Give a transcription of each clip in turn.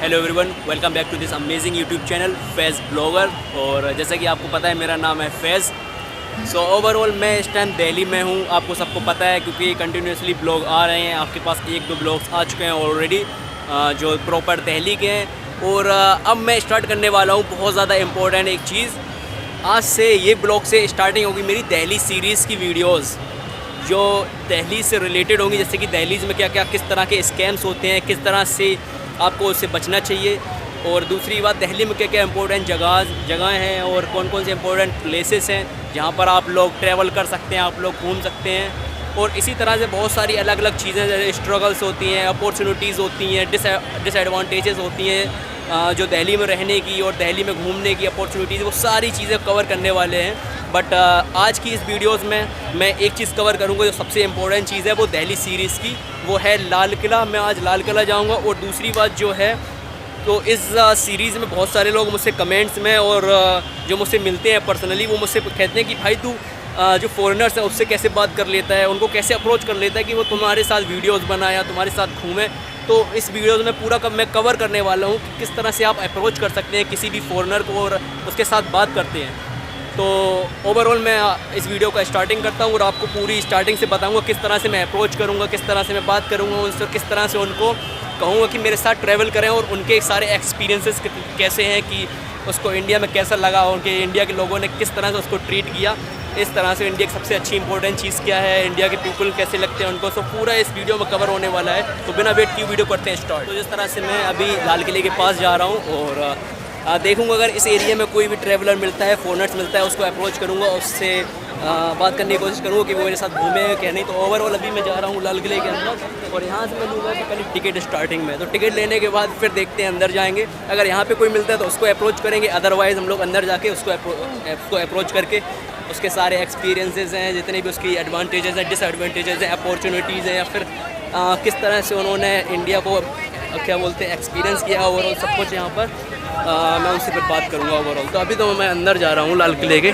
Hello everyone, welcome back to this amazing YouTube channel Faiz blogger. और जैसा कि आपको पता है मेरा नाम है फैज़। सो ओवरऑल मैं इस टाइम दिल्ली में हूँ, आपको सबको पता है क्योंकि कंटिन्यूसली ब्लॉग आ रहे हैं। आपके पास एक दो ब्लॉग्स आ चुके हैं ऑलरेडी जो प्रॉपर दिल्ली के हैं। और अब मैं स्टार्ट करने वाला हूँ बहुत ज़्यादा इम्पोर्टेंट एक चीज़। आज से ये ब्लॉग से स्टार्टिंग होगी मेरी दिल्ली सीरीज़ की वीडियोज़ जो दिल्ली से रिलेटेड होंगी, जैसे कि दिल्ली में क्या क्या किस तरह के स्कैम्स होते हैं, किस तरह से आपको उससे बचना चाहिए। और दूसरी बात, दिल्ली में क्या क्या इंपॉर्टेंट जगह हैं और कौन कौन से इंपॉर्टेंट प्लेसेस हैं जहाँ पर आप लोग ट्रैवल कर सकते हैं, आप लोग घूम सकते हैं। और इसी तरह से बहुत सारी अलग अलग चीज़ें जैसे स्ट्रगल्स होती हैं, अपॉर्चुनिटीज़ होती हैं, डिसएडवांटेजेस होती हैं जो दिल्ली में रहने की और दिल्ली में घूमने की अपॉर्चुनिटीज़, वो सारी चीज़ें कवर करने वाले हैं। बट आज की इस वीडियोज़ में मैं एक चीज़ कवर करूँगा जो सबसे इम्पोर्टेंट चीज़ है वो दिल्ली सीरीज़ की, वो है लाल किला। मैं आज लाल किला जाऊँगा। और दूसरी बात जो है, तो इस सीरीज़ में बहुत सारे लोग मुझसे कमेंट्स में और जो मुझसे मिलते हैं पर्सनली, वो मुझसे कहते हैं कि भाई तू जो फॉरेनर्स हैं उससे कैसे बात कर लेता है, उनको कैसे अप्रोच कर लेता है कि वो तुम्हारे साथ वीडियोज़ बनाए या तुम्हारे साथ घूमें। तो इस वीडियोज़ में पूरा मैं कवर करने वाला हूँ कि किस तरह से आप अप्रोच कर सकते हैं किसी भी फॉरेनर को और उसके साथ बात करते हैं। तो ओवरऑल मैं इस वीडियो का स्टार्टिंग करता हूँ और आपको पूरी स्टार्टिंग से बताऊँगा किस तरह से मैं अप्रोच करूँगा, किस तरह से मैं बात करूँगा उनसे, किस तरह से उनको कहूँगा कि मेरे साथ ट्रैवल करें और उनके सारे एक्सपीरियंसेस कैसे हैं, कि उसको इंडिया में कैसा लगा, उनके इंडिया के लोगों ने किस तरह से उसको ट्रीट किया। इस तरह से इंडिया की सबसे अच्छी इंपॉर्टेंट चीज़ क्या है, इंडिया के पीपल कैसे लगते हैं उनको, सब पूरा इस वीडियो में कवर होने वाला है। तो बिना वेट किए वीडियो करते हैं स्टार्ट। तो जिस तरह से मैं अभी लाल किले के पास जा रहा हूँ और देखूँगा अगर इस एरिया में कोई भी ट्रैवलर मिलता है, फॉरेनर्स मिलता है, उसको अप्रोच करूँगा, उससे बात करने की कोशिश करूँगा कि वो मेरे साथ घूमे क्या नहीं। तो ओवरऑल अभी मैं जा रहा हूँ लाल किले के अंदर और यहाँ से मैं लूँगा कि पहले टिकट स्टार्टिंग में। तो टिकट लेने के बाद फिर देखते हैं, अंदर जाएंगे। अगर यहाँ पे कोई मिलता है तो उसको अप्रोच करेंगे, अदरवाइज़ हम लोग अंदर जाके उसको अप्रोच करके उसके सारे एक्सपीरियंसेस हैं, जितने भी उसकी एडवांटेजेस हैं, डिसएडवांटेजेस हैं, अपॉर्चुनिटीज़ हैं, या फिर किस तरह से उन्होंने इंडिया को क्या बोलते हैं एक्सपीरियंस किया ओवरऑल सब कुछ यहाँ पर मैं उनसे फिर बात करूँगा ओवरऑल। तो अभी तो मैं अंदर जा रहा हूँ लाल किले के।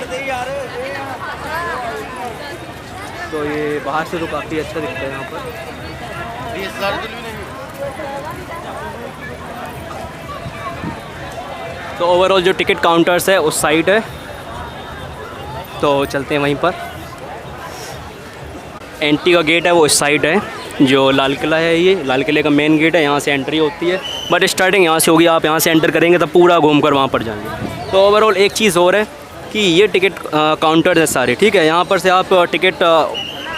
तो ये बाहर से तो काफ़ी अच्छा दिखता है यहाँ पर। तो ओवरऑल जो टिकट काउंटर्स है उस साइड है, तो चलते हैं वहीं पर। एंट्री का गेट है वो इस साइड है, जो लाल किला है, ये लाल किले का मेन गेट है, यहाँ से एंट्री होती है। बट स्टार्टिंग यहाँ से होगी, आप यहाँ से एंटर करेंगे तब पूरा घूम कर वहाँ पर जाएंगे। तो ओवरऑल एक चीज़ और है कि ये टिकट काउंटर्स है सारे, ठीक है। यहाँ पर से आप टिकट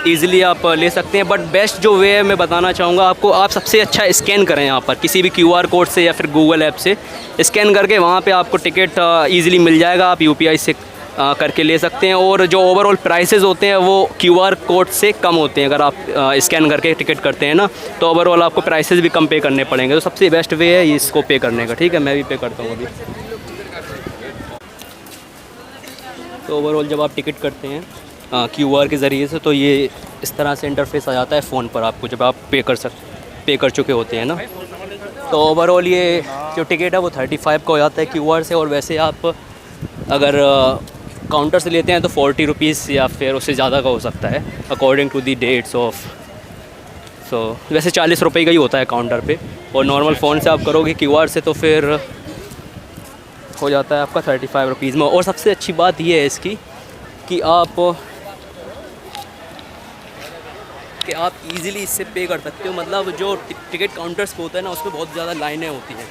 ईज़िली आप ले सकते हैं। बट बेस्ट जो वे है मैं बताना चाहूँगा आपको, आप सबसे अच्छा स्कैन करें यहाँ पर किसी भी QR कोड से या फिर गूगल ऐप से स्कैन करके वहाँ पर आपको टिकट ईज़िली मिल जाएगा। आप UPI से करके ले सकते हैं। और जो ओवरऑल प्राइसेस होते हैं वो QR कोड से कम होते हैं। अगर आप स्कैन करके टिकट करते हैं ना, तो ओवरऑल आपको प्राइसेस भी कम पे करने पड़ेंगे। तो सबसे बेस्ट वे है इसको पे करने का, ठीक है। मैं भी पे करता हूँ अभी। तो ओवरऑल जब आप टिकट करते हैं QR के ज़रिए से, तो ये इस तरह से इंटरफेस आ जाता है फ़ोन पर आपको, जब आप पे कर चुके होते हैं ना। तो ओवरऑल ये जो टिकट है वो 35 का हो जाता है QR से। और वैसे आप अगर काउंटर से लेते हैं तो 40 रुपीज़ या फिर उससे ज़्यादा का हो सकता है according to the dates of. So वैसे 40 रुपये का ही होता है काउंटर पे। और नॉर्मल फ़ोन से आप करोगे QR से तो फिर हो जाता है आपका 35 रुपीज़ में। और सबसे अच्छी बात ये है इसकी कि आप इजीली इससे पे कर सकते हो। मतलब जो टिकट काउंटर्स पे होता है ना, उसमें बहुत ज़्यादा लाइनें होती हैं,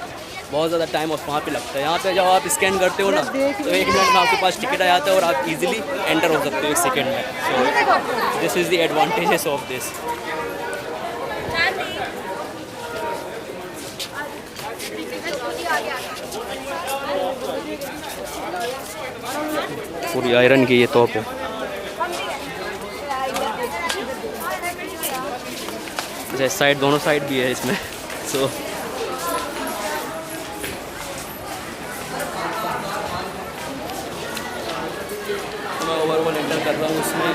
बहुत ज़्यादा टाइम वहाँ पे लगता है। यहाँ पे जब आप स्कैन करते हो ना, तो 1 मिनट में आपके पास टिकट आ जाता है और आप इजीली एंटर हो सकते हो 1 सेकंड में। So this is the advantages of this. पूरी आयरन की ये तोप है। अच्छा, इस साइड दोनों साइड भी है इसमें। सो ओवरऑल एंटर कर रहा हूँ उसमें।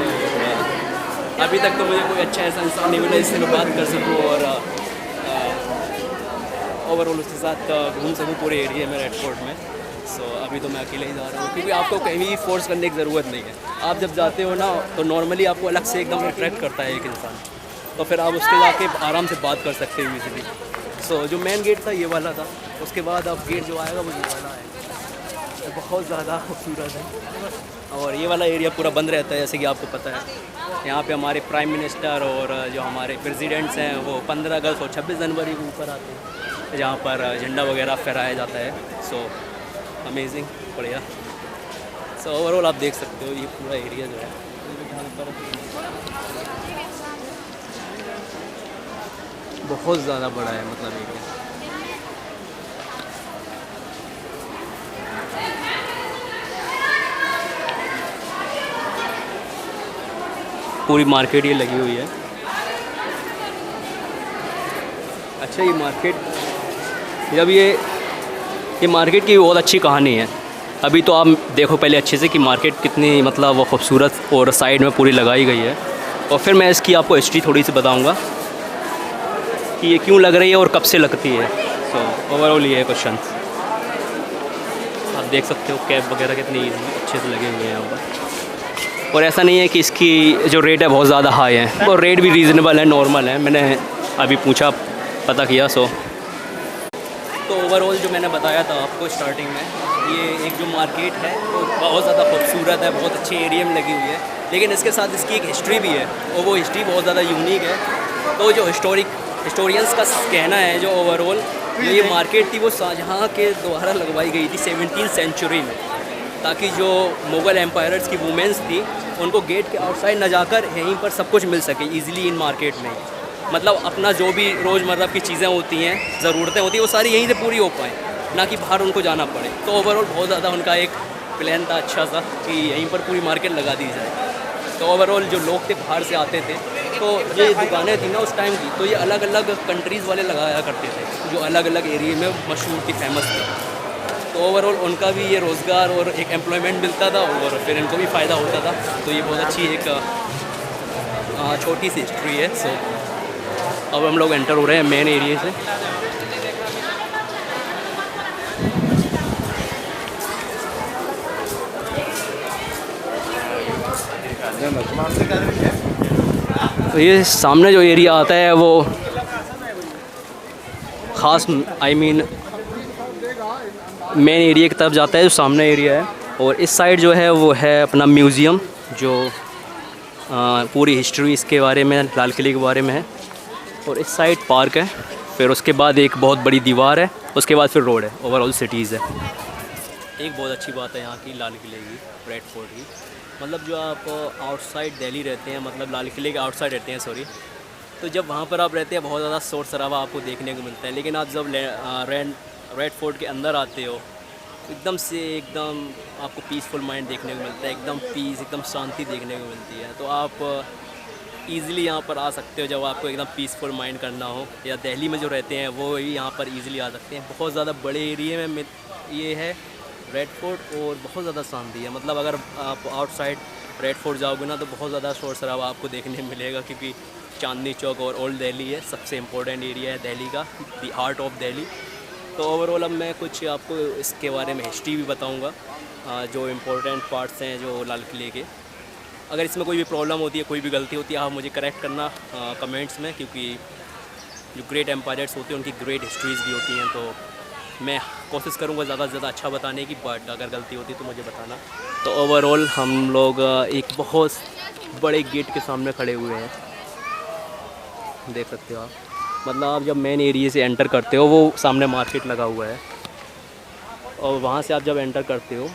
अभी तक तो मुझे कोई अच्छा ऐसा इंसान नहीं मिला जिससे मैं बात कर सकूँ और ओवरऑल उसके साथ घूम सकूँ पूरे एरिया में, रेड फोर्ट में। सो अभी तो मैं अकेले ही जा रहा हूँ, क्योंकि आपको कहीं भी फोर्स करने की ज़रूरत नहीं है। आप जब जाते हो ना, तो नॉर्मली आपको अलग से एकदम अट्रैक्ट करता है एक इंसान, तो फिर आप उसके जाके आराम से बात कर सकते हो ईज़िली। सो जो मेन गेट था ये वाला था, उसके बाद अब गेट जो आएगा वो ये वाला है। तो बहुत ज़्यादा खूबसूरत है और ये वाला एरिया पूरा बंद रहता है जैसे कि आपको पता है। यहाँ पे हमारे प्राइम मिनिस्टर और जो हमारे प्रेसिडेंट्स हैं वो 15 अगस्त और 26 जनवरी को ऊपर आते हैं, जहाँ पर झंडा वगैरह फहराया जाता है। सो अमेजिंग, बढ़िया। सो ओवरऑल आप देख सकते हो ये पूरा एरिया जो है यहाँ पर बहुत ज़्यादा बड़ा है, मतलब एरिया। पूरी मार्केट ये लगी हुई है। अच्छा ये मार्केट, जब ये मार्केट की बहुत अच्छी कहानी है। अभी तो आप देखो पहले अच्छे से कि मार्केट कितनी मतलब वो खूबसूरत और साइड में पूरी लगाई गई है, और फिर मैं इसकी आपको हिस्ट्री थोड़ी सी बताऊंगा कि ये क्यों लग रही है और कब से लगती है। सो ओवरऑल ये है क्वेश्चन। आप देख सकते हो कैब वगैरह कितनी अच्छे से लगे हुए हैं यहाँ पर, और ऐसा नहीं है कि इसकी जो रेट है बहुत ज़्यादा हाई है, और रेट भी रीज़नेबल है, नॉर्मल है। मैंने अभी पूछा, पता किया। सो तो ओवरऑल जो मैंने बताया था आपको स्टार्टिंग में, ये एक जो मार्केट है वो बहुत ज़्यादा खूबसूरत है, बहुत अच्छे एरिया में लगी हुई है, लेकिन इसके साथ इसकी एक हिस्ट्री भी है और वो हिस्ट्री बहुत ज़्यादा यूनिक है। तो जो हिस्टोरियंस का कहना है जो ओवरऑल ये मार्केट थी वो शाहजहाँ के द्वारा लगवाई गई थी 17वीं सेंचुरी में, ताकि जो मुग़ल एम्पायर्स की वुमेंस थी उनको गेट के आउटसाइड न जाकर यहीं पर सब कुछ मिल सके ईज़िली इन मार्केट में। मतलब अपना जो भी रोज़मर्रा की चीज़ें होती हैं, ज़रूरतें होती हैं, वो सारी यहीं से पूरी हो पाएँ, ना कि बाहर उनको जाना पड़े। तो ओवरऑल बहुत ज़्यादा उनका एक प्लान था अच्छा सा कि यहीं पर पूरी मार्केट लगा दी जाए। तो ओवरऑल जो लोग थे बाहर से आते थे, तो ये दुकानें थी ना उस टाइम की, तो ये अलग अलग कंट्रीज़ वाले लगाया करते थे जो अलग अलग एरिए में मशहूर थी, फेमस थी। तो ओवरऑल उनका भी ये रोज़गार और एक एम्प्लॉयमेंट मिलता था और फिर इनको भी फ़ायदा होता था। तो ये बहुत अच्छी एक छोटी सी हिस्ट्री है। सो अब हम लोग एंटर हो रहे हैं मेन एरिया से। तो ये सामने जो एरिया आता है वो ख़ास मेन एरिया की तरफ जाता है, जो सामने एरिया है। और इस साइड जो है वो है अपना म्यूज़ियम, जो पूरी हिस्ट्री इसके बारे में, लाल किले के बारे में है। और इस साइड पार्क है, फिर उसके बाद एक बहुत बड़ी दीवार है, उसके बाद फिर रोड है। ओवरऑल सिटीज़ है। एक बहुत अच्छी बात है यहाँ की लाल किले की, रेड फोर्ट की, मतलब जो आप आउटसाइड दिल्ली रहते हैं, मतलब लाल किले के आउटसाइड रहते हैं सॉरी, तो जब वहाँ पर आप रहते हैं बहुत ज़्यादा शोर शराबा आपको देखने को मिलता है। लेकिन आप जब रेड फोर्ट के अंदर आते हो, एकदम आपको पीसफुल माइंड देखने को मिलता है, एकदम पीस, एकदम शांति देखने को मिलती है। तो आप ईज़िली यहाँ पर आ सकते हो जब आपको एकदम पीसफुल माइंड करना हो, या दिल्ली में जो रहते हैं वो ही यहाँ पर ईज़िली आ सकते हैं। बहुत ज़्यादा बड़े एरिए में ये है रेड फोर्ट, और बहुत ज़्यादा शांति है। मतलब अगर आप आउटसाइड रेड फोर्ट जाओगे ना तो बहुत ज़्यादा शोर शराबा आपको देखने मिलेगा, क्योंकि चांदनी चौक और ओल्ड दिल्ली है, सबसे इम्पोर्टेंट एरिया है दिल्ली का, द हार्ट ऑफ दिल्ली। तो ओवरऑल अब मैं कुछ आपको इसके बारे में हिस्ट्री भी बताऊंगा, जो इम्पोर्टेंट पार्ट्स हैं जो लाल किले के। अगर इसमें कोई भी प्रॉब्लम होती है, कोई भी गलती होती है, आप मुझे करेक्ट करना कमेंट्स में, क्योंकि जो ग्रेट एम्पायर्स होते हैं उनकी ग्रेट हिस्ट्रीज़ भी होती हैं। तो मैं कोशिश करूँगा ज़्यादा से ज़्यादा अच्छा बताने की, बट अगर गलती होती तो मुझे बताना। तो ओवरऑल हम लोग एक बहुत बड़े गेट के सामने खड़े हुए हैं, देख सकते हो आप। मतलब आप जब मेन एरिया से एंटर करते हो, वो सामने मार्केट लगा हुआ है, और वहाँ से आप जब एंटर करते हो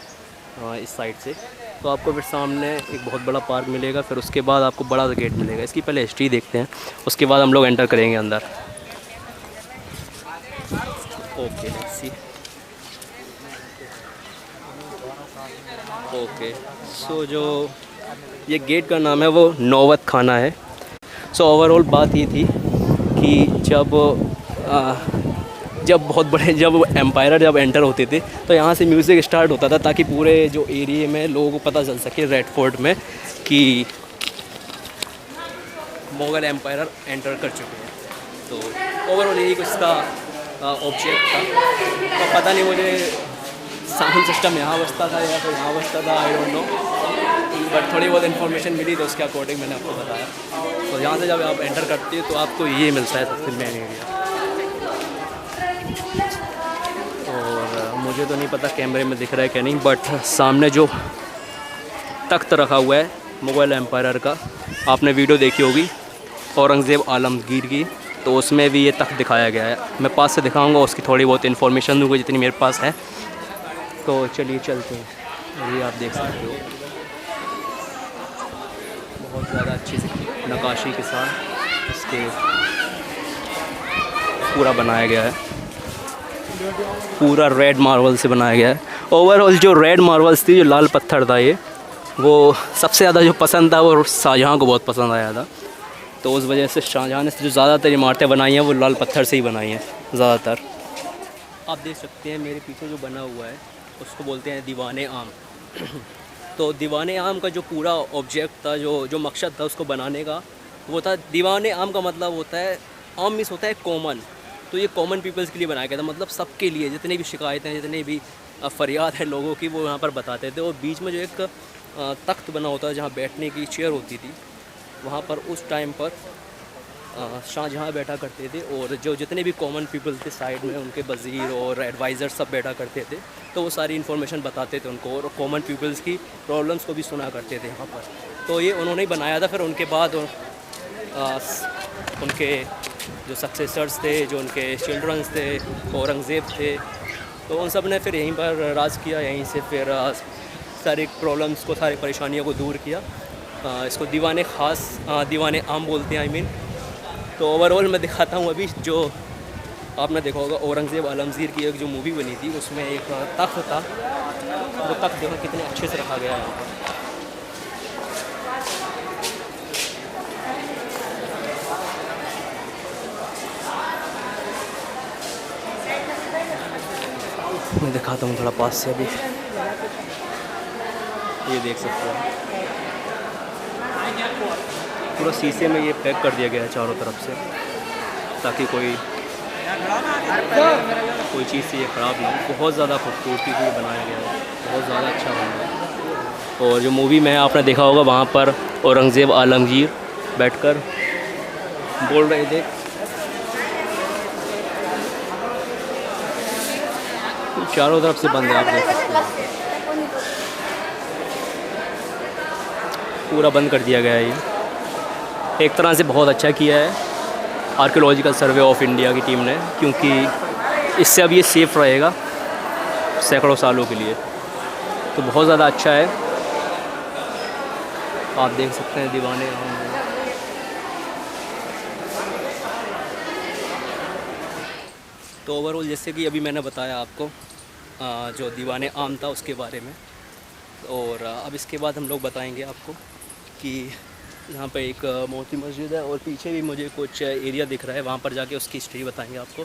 इस साइड से, तो आपको फिर सामने एक बहुत बड़ा पार्क मिलेगा, फिर उसके बाद आपको बड़ा सा गेट मिलेगा। इसकी पहले हिस्ट्री देखते हैं, उसके बाद हम लोग एंटर करेंगे अंदर। ओके सी ओके सो जो ये गेट का नाम है वो नौबत खाना है। सो ओवरऑल बात ये थी कि जब एम्पायर जब एंटर होते थे तो यहाँ से म्यूज़िक स्टार्ट होता था, ताकि पूरे जो एरिया में लोगों को पता चल सके रेड फोर्ट में कि मुग़ल एम्पायर एंटर कर चुके हैं। तो ओवरऑल यही कुछ का ऑब्जेक्ट था। तो पता नहीं मुझे साउंड सिस्टम यहाँ बजता था या तो यहाँ बजता था, आई डोंट नो, बट थोड़ी बहुत इन्फॉर्मेशन मिली तो उसके अकॉर्डिंग मैंने आपको बताया। तो यहाँ से जब आप एंटर करते हो तो आपको ये मिलता है सबसे मेन एरिया। मुझे तो नहीं पता कैमरे में दिख रहा है क्या नहीं, बट सामने जो तख्त रखा हुआ है मुग़ल एम्पायर का, आपने वीडियो देखी होगी औरंगज़ेब आलमगीर की, तो उसमें भी ये तख्त दिखाया गया है। मैं पास से दिखाऊंगा, उसकी थोड़ी बहुत इन्फॉर्मेशन दूँगा जितनी मेरे पास है। तो चलिए चलते हैं। और ये आप देख सकते हो बहुत ज़्यादा अच्छी सी नक्काशी के साथ इसके पूरा बनाया गया है, पूरा रेड मार्बल से बनाया गया है। ओवरऑल जो रेड मार्बल्स थी, जो लाल पत्थर था, ये वो सबसे ज़्यादा जो पसंद था वो शाहजहाँ को बहुत पसंद आया था। तो उस वजह से शाहजहाँ ने जो ज़्यादातर इमारतें बनाई हैं वो लाल पत्थर से ही बनाई हैं ज़्यादातर। आप देख सकते हैं मेरे पीछे जो बना हुआ है उसको बोलते हैं दीवाने आम। तो दीवाने आम का जो पूरा ऑब्जेक्ट था, जो मकसद था उसको बनाने का, वो था दीवाने आम का मतलब होता है, आम मीन्स होता है कॉमन। तो ये कॉमन पीपल्स के लिए बनाया गया था, मतलब सबके लिए, जितनी भी शिकायतें हैं, जितनी भी फरियाद है लोगों की, वो यहाँ पर बताते थे। और बीच में जो एक तख्त बना होता है जहाँ बैठने की चेयर होती थी, वहाँ पर उस टाइम पर शाहजहाँ बैठा करते थे। और जो जितने भी कॉमन पीपल थे साइड में, उनके वज़ीर और एडवाइज़र सब बैठा करते थे, तो वो सारी इन्फॉर्मेशन बताते थे उनको, और कॉमन पीपल्स की प्रॉब्लम्स को भी सुना करते थे यहाँ पर। तो ये उन्होंने ही बनाया था। फिर उनके बाद उनके जो सक्सेसर्स थे, जो उनके चिल्ड्रंस थे, औरंगज़ेब थे, तो उन सब ने फिर यहीं पर राज किया, यहीं से फिर सारी प्रॉब्लम्स को, सारी परेशानियों को दूर किया। इसको दीवाने ख़ास, दीवाने आम बोलते हैं, आई मीन। तो ओवरऑल मैं दिखाता हूँ अभी। जो आपने देखा होगा औरंगज़ेब आलमगीर की एक जो मूवी बनी थी, उसमें एक तख्त था, वो तख्त देखो कितने अच्छे से रखा गया है यहाँ पर। मैं दिखाता हूँ थोड़ा पास से अभी, ये देख सकते हो पूरा शीशे में ये पैक कर दिया गया है चारों तरफ से, ताकि कोई चीज़ से ये ख़राब ना हो। बहुत ज़्यादा खूबसूरती से बनाया गया है, बहुत ज़्यादा अच्छा बना है। और जो मूवी में आपने देखा होगा, वहाँ पर औरंगज़ेब आलमगीर बैठकर बोल रहे थे, चारों तरफ से बंद है, आप देख सकते हैं पूरा बंद कर दिया गया है। ये एक तरह से बहुत अच्छा किया है आर्कियोलॉजिकल सर्वे ऑफ इंडिया की टीम ने, क्योंकि इससे अब ये सेफ़ रहेगा सैकड़ों सालों के लिए। तो बहुत ज़्यादा अच्छा है, आप देख सकते हैं दीवाने आम। तो ओवरऑल जैसे कि अभी मैंने बताया आपको जो दीवाने आम था उसके बारे में, और अब इसके बाद हम लोग बताएंगे आपको कि यहाँ पे एक मोती मस्जिद है, और पीछे भी मुझे कुछ एरिया दिख रहा है, वहाँ पर जाके उसकी हिस्ट्री बताएंगे आपको।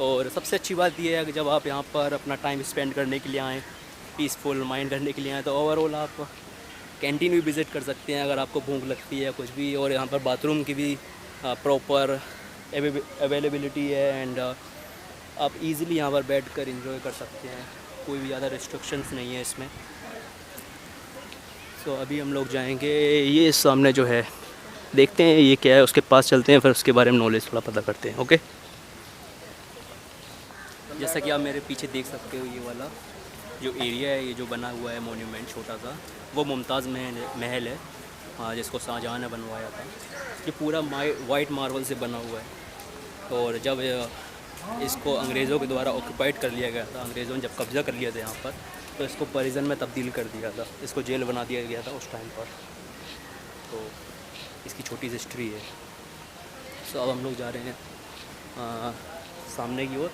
और सबसे अच्छी बात यह है कि जब आप यहाँ पर अपना टाइम स्पेंड करने के लिए आएँ, पीसफुल माइंड करने के लिए आएँ, तो ओवरऑल आप कैंटीन भी विज़िट कर सकते हैं अगर आपको भूख लगती है कुछ भी। और यहाँ पर बाथरूम की भी प्रॉपर अवेलेबिलिटी है, एंड आप इजीली यहाँ पर बैठ कर इंजॉय कर सकते हैं, कोई भी ज़्यादा रिस्ट्रिक्शंस नहीं है इसमें। तो अभी हम लोग जाएंगे, ये सामने जो है देखते हैं ये क्या है, उसके पास चलते हैं, फिर उसके बारे में नॉलेज थोड़ा पता करते हैं। ओके, जैसा कि आप मेरे पीछे देख सकते हो, ये वाला जो एरिया है, ये जो बना हुआ है मोन्यूमेंट छोटा सा, वो मुमताज़ महल है, हाँ, जिसको शाहजहाँ ने बनवाया था। ये पूरा वाइट मार्बल से बना हुआ है। और जब इसको अंग्रेज़ों के द्वारा ऑक्यूपाइड कर लिया गया था, अंग्रेज़ों ने जब कब्ज़ा कर लिया था यहाँ पर, तो इसको प्रिजन में तब्दील कर दिया था, इसको जेल बना दिया गया था उस टाइम पर। तो इसकी छोटी सी हिस्ट्री है। सो अब हम लोग जा रहे हैं सामने की ओर।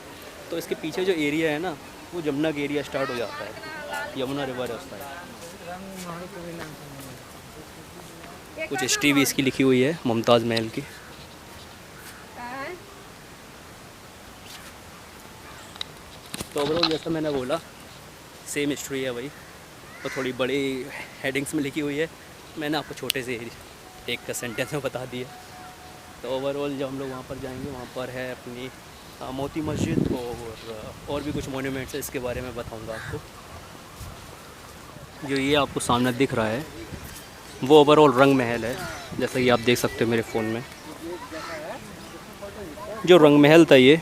तो इसके पीछे जो एरिया है ना, वो जमुना का एरिया स्टार्ट हो जाता है, यमुना रिवर है उस टाइम। कुछ हिस्ट्री भी इसकी लिखी हुई है मुमताज़ महल की। तो ओवरऑल जैसा मैंने बोला सेम हिस्ट्री है भाई, तो थोड़ी बड़ी हेडिंग्स में लिखी हुई है, मैंने आपको छोटे से एक सेंटेंस में बता दिया। तो ओवरऑल जब हम लोग वहाँ पर जाएंगे, वहाँ पर है अपनी मोती मस्जिद, और भी कुछ मोन्यूमेंट्स है, इसके बारे में बताऊँगा आपको। जो ये आपको सामने दिख रहा है वो ओवरऑल रंग महल है, जैसा कि आप देख सकते हो मेरे फ़ोन में। जो रंग महल था ये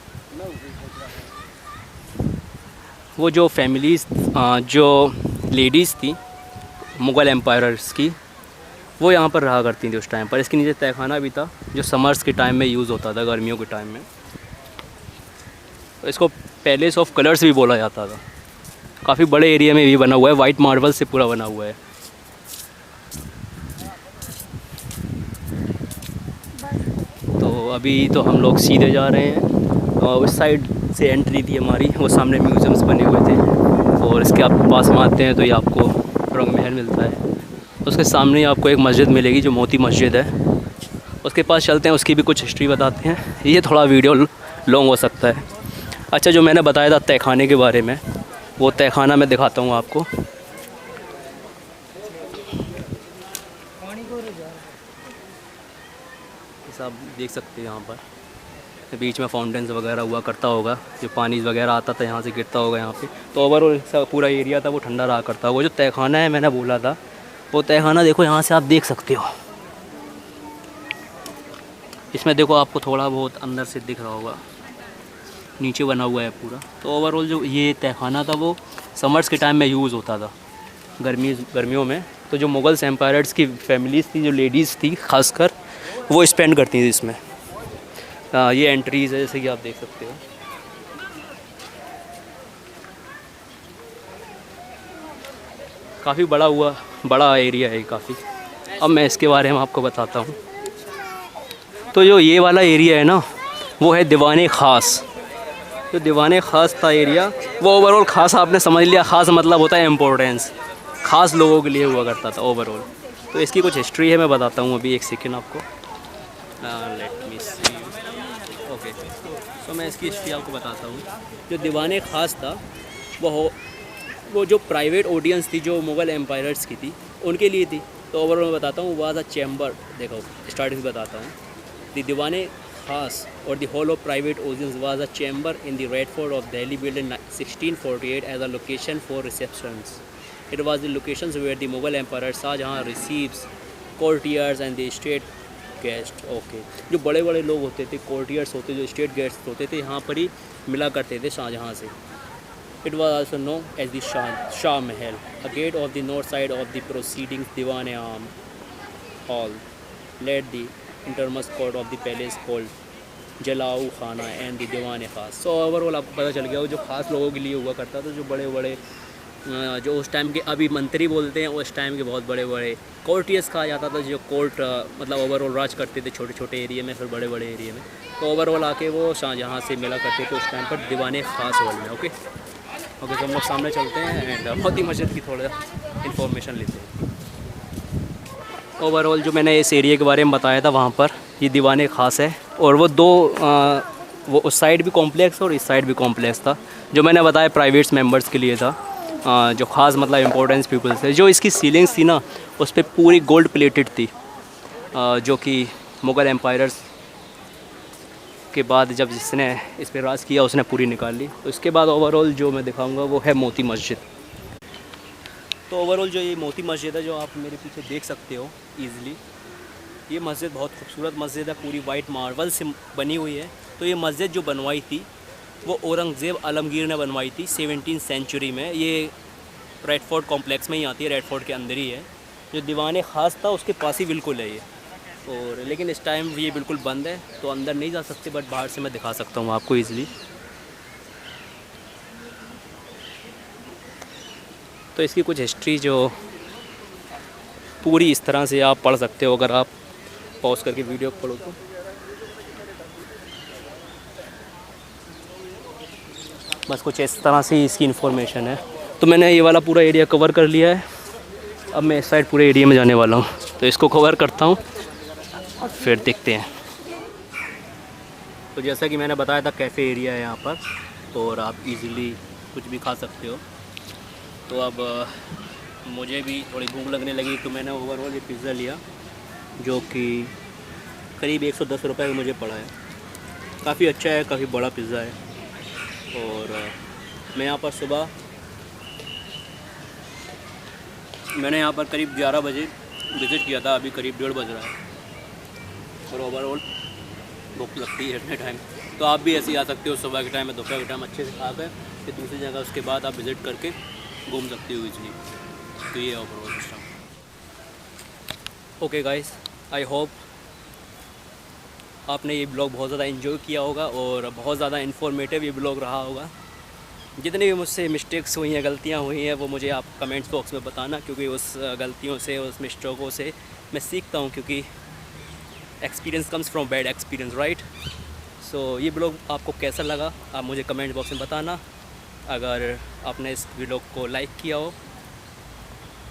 वो जो फैमिलीज़ जो लेडीज़ थी मुग़ल एम्पायर्स की, वो यहाँ पर रहा करती थी उस टाइम पर। इसके नीचे तहखाना भी था जो समर्स के टाइम में यूज़ होता था, गर्मियों के टाइम में। तो इसको पैलेस ऑफ कलर्स भी बोला जाता था। काफ़ी बड़े एरिया में भी बना हुआ है, वाइट मार्बल से पूरा बना हुआ है। तो अभी तो हम लोग सीधे जा रहे हैं और उस साइड से एंट्री थी हमारी, वो सामने म्यूज़ियम्स बने हुए थे और इसके आप पास में आते हैं तो ये आपको रंग महल मिलता है। उसके सामने ही आपको एक मस्जिद मिलेगी जो मोती मस्जिद है, उसके पास चलते हैं, उसकी भी कुछ हिस्ट्री बताते हैं। ये थोड़ा वीडियो लॉन्ग हो सकता है। अच्छा, जो मैंने बताया था तहखाने के बारे में, वो तहखाना मैं दिखाता हूँ आपको। आप देख सकते हैं यहाँ पर बीच में फाउंटेन्स वगैरह हुआ करता होगा, जो पानी वगैरह आता था यहाँ से गिरता होगा यहाँ पे। तो ओवरऑल पूरा एरिया था वो ठंडा रहा करता होगा। जो तहखाना है मैंने बोला था, वो तहखाना देखो यहाँ से आप देख सकते हो। इसमें देखो आपको थोड़ा बहुत अंदर से दिख रहा होगा, नीचे बना हुआ है पूरा। तो ओवरऑल जो ये तहखाना था वो समर्स के टाइम में यूज़ होता था, गर्मियों में। तो जो मुग़ल्स एम्पायर्स की फैमिलीज़ थी, जो लेडीज़ थी ख़ासकर, वो स्पेंड करती थी इसमें। ये एंट्रीज़ है जैसे कि आप देख सकते हो। काफ़ी बड़ा एरिया है काफ़ी। अब मैं इसके बारे में आपको बताता हूँ। तो जो ये वाला एरिया है ना, वो है दीवाने ख़ास। जो दीवाने ख़ास था एरिया, वो ओवरऑल ख़ास आपने समझ लिया, ख़ास मतलब होता है इम्पोर्टेंस, ख़ास लोगों के लिए हुआ करता था ओवरऑल। तो इसकी कुछ हिस्ट्री है, मैं बताता हूँ अभी, एक सेकेंड आपको। लेट मी सी। ओके, तो मैं इसकी हिस्ट्री आपको बताता हूँ। जो दीवाने ख़ास था वो जो प्राइवेट ऑडियंस थी जो मुग़ल एम्पायर्स की थी, उनके लिए थी। तो ओवरऑल मैं बताता हूँ, वाज अ चैम्बर। देखो स्टार्टिंग से बताता हूँ। द दीवाने ख़ास और the hall of private audience was a chamber in the Red Fort of Delhi build in 1648 as a location for receptions. It was the locations where the Mughal Emperor Shahjahan receives courtiers and the state guests. Okay, जो बड़े बड़े लोग होते थे, courtiers होते, जो state guests होते थे, यहाँ पर ही मिला करते थे शाहजहाँ से। It was also known as the Shah Mahal, a gate of the north side of the proceedings Diwan Am Hall led the intermus court of the palace called जलाऊ खाना एंड द दीवान ख़ास। सो ओवरऑल आपको पता चल गया वो जो ख़ास लोगों के लिए हुआ करता था, जो बड़े बड़े जो उस टाइम के अभी मंत्री बोलते हैं, उस टाइम के बहुत बड़े बड़े कोर्टियर्स कहा जाता था, जो कोर्ट मतलब ओवरऑल राज करते थे छोटे छोटे एरिया में, फिर बड़े बड़े एरिया में। तो ओवरऑल आके वो शाहजहाँ से मिला करते थे उस टाइम पर दीवाने ख़ास हॉल में। ओके, तो हम लोग सामने चलते हैं एंड मोती मस्जिद की थोड़ा इन्फॉर्मेशन लेते हैं। ओवरऑल जो मैंने इस एरिया के बारे में बताया था, वहाँ पर ये दीवाने ख़ास है और वो वो उस साइड भी कॉम्प्लेक्स और इस साइड भी कॉम्प्लेक्स था। जो मैंने बताया प्राइवेट्स मेंबर्स के लिए था, जो ख़ास मतलब इम्पोर्टेंस पीपल्स थे। जो इसकी सीलिंग्स थी ना, उस पर पूरी गोल्ड प्लेटेड थी, जो कि मुग़ल एम्पायर्स के बाद जब जिसने इस पर राज किया उसने पूरी निकाल ली। तो इसके बाद ओवरऑल जो मैं दिखाऊंगा वो है मोती मस्जिद। तो ओवरऑल जो ये मोती मस्जिद है, जो आप मेरे पीछे देख सकते हो ईज़िली, ये मस्जिद बहुत खूबसूरत मस्जिद है, पूरी वाइट मार्बल से बनी हुई है। तो ये मस्जिद जो बनवाई थी वो औरंगज़ेब आलमगीर ने बनवाई थी 17वीं सेंचुरी में। ये रेड फोर्ट कॉम्प्लेक्स में ही आती है, रेड फोर्ट के अंदर ही है। जो दीवाने ख़ास था उसके पास ही बिल्कुल है ये, और लेकिन इस टाइम ये बिल्कुल बंद है, तो अंदर नहीं जा सकते, बट बाहर से मैं दिखा सकता हूँ आपको ईज़िली। तो इसकी कुछ हिस्ट्री जो पूरी इस तरह से आप पढ़ सकते हो, अगर आप पॉज करके वीडियो पढ़ो तो। बस कुछ इस तरह से इसकी इन्फॉर्मेशन है। तो मैंने ये वाला पूरा एरिया कवर कर लिया है। अब मैं इस साइड पूरे एरिया में जाने वाला हूँ, तो इसको कवर करता हूँ और फिर देखते हैं। तो जैसा कि मैंने बताया था, कैफ़े एरिया है यहाँ पर और आप इजीली कुछ भी खा सकते हो। तो अब मुझे भी थोड़ी भूख लगने लगी, तो मैंने ओवरऑल ये पिज़्ज़ा लिया, जो कि करीब 110 रुपये का मुझे पड़ा है। काफ़ी अच्छा है, काफ़ी बड़ा पिज़्ज़ा है। और मैं यहाँ पर मैंने यहाँ पर करीब 11 बजे विज़िट किया था, अभी करीब 1:30 बज रहा है। और ओवरऑल भूख लगती है इतने टाइम, तो आप भी ऐसे ही आ सकते हो सुबह के टाइम में, दोपहर के टाइम अच्छे से खा कर फिर दूसरी जगह उसके बाद आप विज़िट करके घूम सकते हो इजली। तो ये overall system. Okay guys, I hope आपने ये ब्लॉग बहुत ज़्यादा एंजॉय किया होगा और बहुत ज़्यादा इन्फॉर्मेटिव ये ब्लॉग रहा होगा। जितनी भी मुझसे मिस्टेक्स हुई हैं, गलतियाँ हुई हैं, वो मुझे आप कमेंट्स बॉक्स में बताना, क्योंकि उस गलतियों से, उस मिस्टेकों से मैं सीखता हूँ, क्योंकि experience comes from bad experience, right. So ये ब्लॉग आपको कैसा लगा आप मुझे कमेंट बॉक्स में बताना। अगर आपने इस ब्लॉग को लाइक किया हो,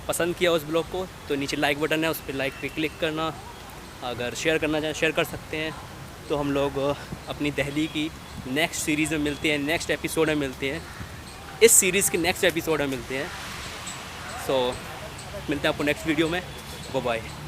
पसंद किया उस ब्लॉग को, तो नीचे लाइक बटन है, उस पर लाइक पे क्लिक करना। अगर शेयर करना चाहें शेयर कर सकते हैं। तो हम लोग अपनी दिल्ली की नेक्स्ट सीरीज़ में मिलते हैं, नेक्स्ट एपिसोड में मिलते हैं, इस सीरीज़ के नेक्स्ट एपिसोड में मिलते हैं। सो मिलते हैं आपको नेक्स्ट वीडियो में। Bye bye.